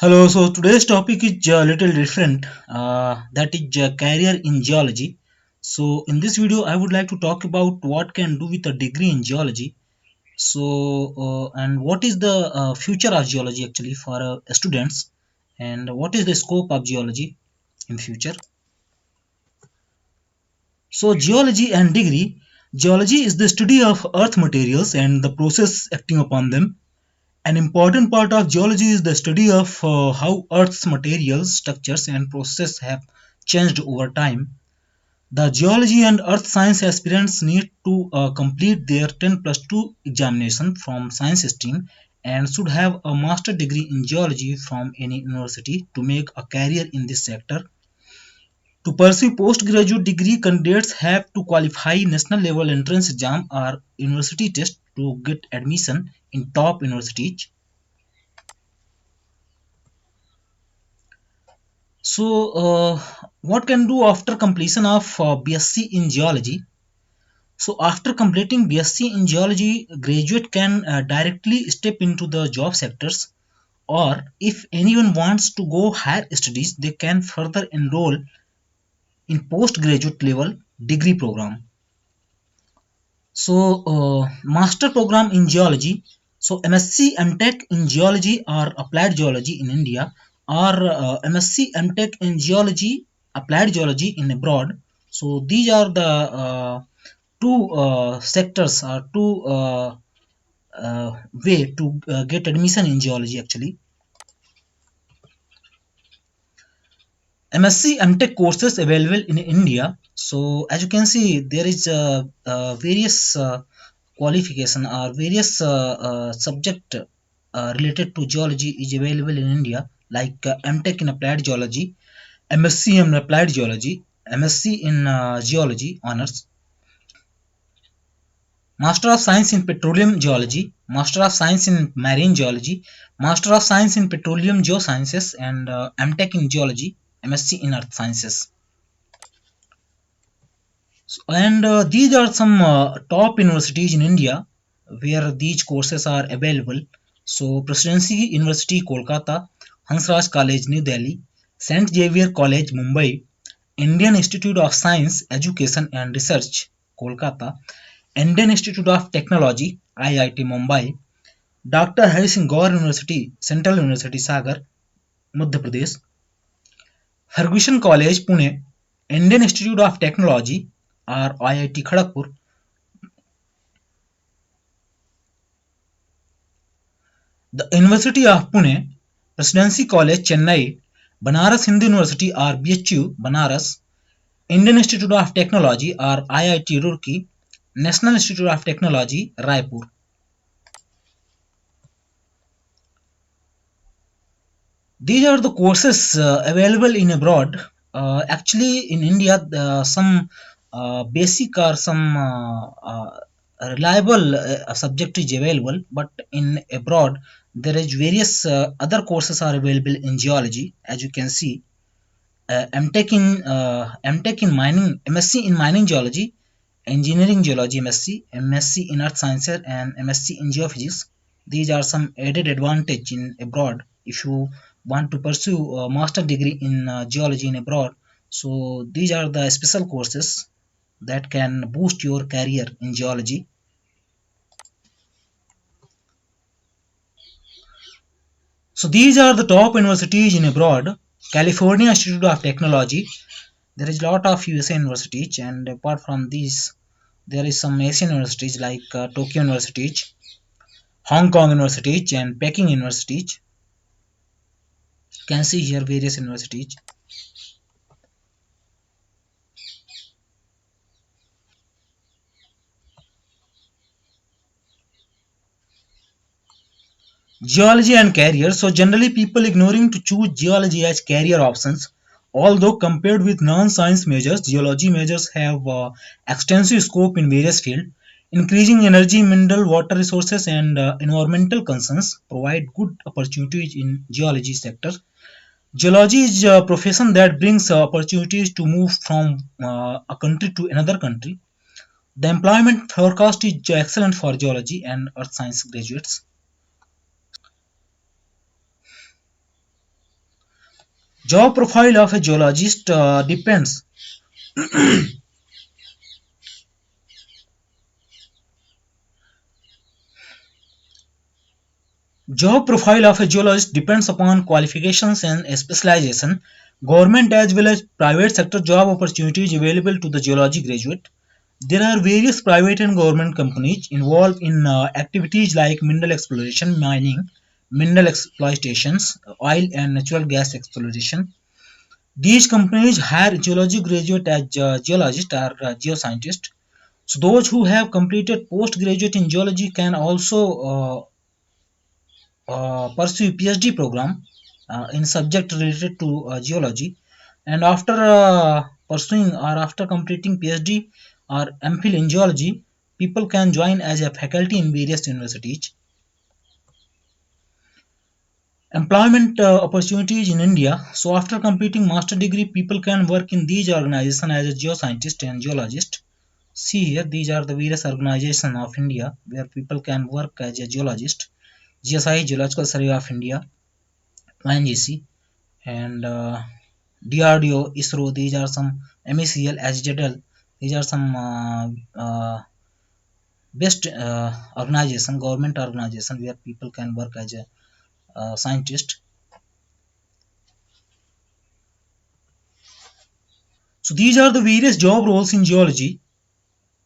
Hello, so today's topic is a little different, that is career in geology. So in this video, I would like to talk about what can do with a degree in geology. And what is the future of geology actually for students, and what is the scope of geology in future. So geology and degree. Geology is the study of earth materials and the process acting upon them. An important part of geology is the study of how Earth's materials, structures, and processes have changed over time. The geology and earth science aspirants need to complete their 10 plus 2 examination from science stream and should have a master degree in geology from any university to make a career in this sector. To pursue postgraduate degree, candidates have to qualify national level entrance exam or university test to get admission in top universities. What can do after completion of BSc in geology? So, after completing BSc in geology, graduate can directly step into the job sectors, or if anyone wants to go higher studies, they can further enroll in postgraduate level degree program. Master program in geology. So, MSc MTech in geology or applied geology in India, or MSc MTech in geology, applied geology in abroad. So, these are the two sectors or two way to get admission in geology actually. MSc MTech courses available in India. So as you can see, there is various qualification or various subject related to geology is available in India, like MTech in applied geology, MSc in applied geology, MSc in geology honors, Master of Science in Petroleum Geology, Master of Science in Marine Geology, Master of Science in Petroleum Geosciences, and MTech in Geology, MSc in Earth Sciences. And these are some top universities in India where these courses are available. So, Presidency University, Kolkata, Hansraj College, New Delhi, St. Xavier College, Mumbai, Indian Institute of Science, Education and Research, Kolkata, Indian Institute of Technology, IIT Mumbai, Dr. Hari Singh Gaur University, Central University, Sagar, Madhya Pradesh, Ferguson College, Pune, Indian Institute of Technology, or IIT Kharagpur, the University of Pune, Presidency College, Chennai, Banaras Hindu University or BHU, Banaras, Indian Institute of Technology or IIT Roorkee, National Institute of Technology, Raipur. These are the courses available in abroad. Actually, in India, some basic or some reliable subject is available, but in abroad, there is various other courses are available in geology. As you can see, MTech in mining, MSc in mining geology, engineering geology MSc, MSc in earth sciences, and MSc in geophysics. These are some added advantage in abroad if you want to pursue a master degree in geology in abroad. So these are the special courses that can boost your career in geology. So these are the top universities in abroad. California Institute of Technology. There is a lot of USA universities, and apart from these, there is some Asian universities like Tokyo universities, Hong Kong universities, and Peking universities. You can see here various universities. Geology and career. So generally people ignoring to choose geology as career options. Although compared with non-science majors, geology majors have extensive scope in various fields. Increasing energy, mineral, water resources, and environmental concerns provide good opportunities in geology sector. Geology is a profession that brings opportunities to move from a country to another country. The employment forecast is excellent for geology and earth science graduates. Job profile of a geologist depends. Job profile of a geologist depends upon qualifications and specialization. Government as well as private sector job opportunities available to the geology graduate. There are various private and government companies involved in activities like mineral exploration, mining, mineral exploitations, oil and natural gas exploration. These companies hire geology graduate as geologists or geoscientists. So those who have completed postgraduate in geology can also pursue PhD program in subject related to geology, and after pursuing or after completing PhD or MPhil in geology, people can join as a faculty in various universities. Employment opportunities in India. So after completing master degree, people can work in these organizations as a geoscientist and geologist. See here, these are the various organizations of India where people can work as a geologist. GSI, Geological Survey of India, ONGC, and DRDO, ISRO. These are some MECL, SJDL. These are some best organization, government organization where people can work as a scientist. So these are the various job roles in geology.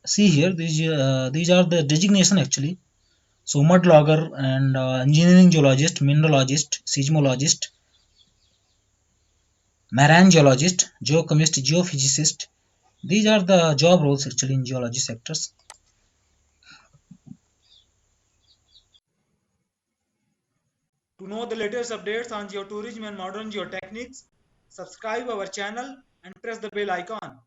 See here, these are the designation actually. So mud logger and engineering geologist, mineralogist, seismologist, marine geologist, geochemist, geophysicist. These are the job roles actually in geology sectors. To know the latest updates on geotourism and modern geotechniques, subscribe our channel and press the bell icon.